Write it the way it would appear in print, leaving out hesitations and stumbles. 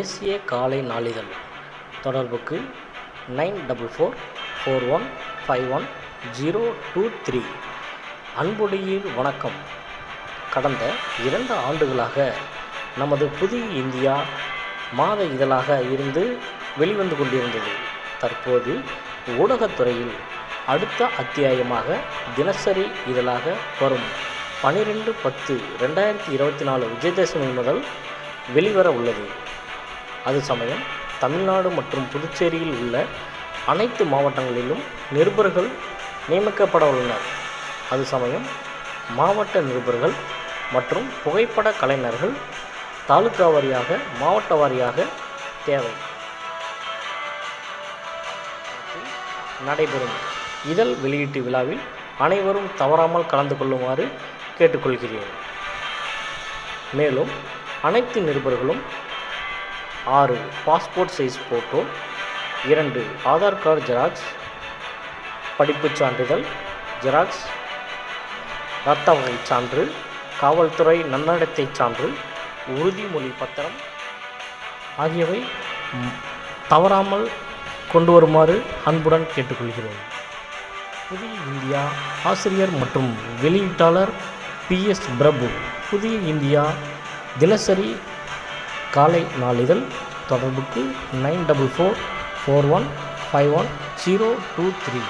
தேசிய காலை நாளிதழ் தொடர்புக்கு 9441510023. அன்புடையீர் வணக்கம். கடந்த 2 ஆண்டுகளாக நமது புதிய இந்தியா மாத இதழாக இருந்து வெளிவந்து கொண்டிருந்தது. தற்போது ஊடகத்துறையில் அடுத்த அத்தியாயமாக தினசரி இதழாக வரும் 12/10/2024 விஜயதசமி முதல் வெளிவர உள்ளது. அது சமயம் தமிழ்நாடு மற்றும் புதுச்சேரியில் உள்ள அனைத்து மாவட்டங்களிலும் நிருபர்கள் நியமிக்கப்பட உள்ளனர். அது சமயம் மாவட்ட நிருபர்கள் மற்றும் புகைப்பட கலைஞர்கள் தாலுகா வாரியாக மாவட்ட வாரியாக தேவை. நடைபெறும் இதழ் வெளியீட்டு விழாவில் அனைவரும் தவறாமல் கலந்து கொள்ளுமாறு கேட்டுக்கொள்கிறேன். மேலும் அனைத்து நிருபர்களும் 6 passport size photo, 2 Aadhaar card xerox, படிப்புச் சான்றிதழ் ஜெராக்ஸ், இரத்த வகை சான்று, காவல்துறை நன்னடத்தை சான்று, உறுதிமொழி பத்திரம் ஆகியவை தவறாமல் கொண்டு வருமாறு அன்புடன் கேட்டுக்கொள்கிறோம். புதிய இந்தியா ஆசிரியர் மற்றும் வெளியீட்டாளர் PS பிரபு. புதிய இந்தியா தினசரி காலை நாளிதழ் தொடர்புக்கு 9441510023.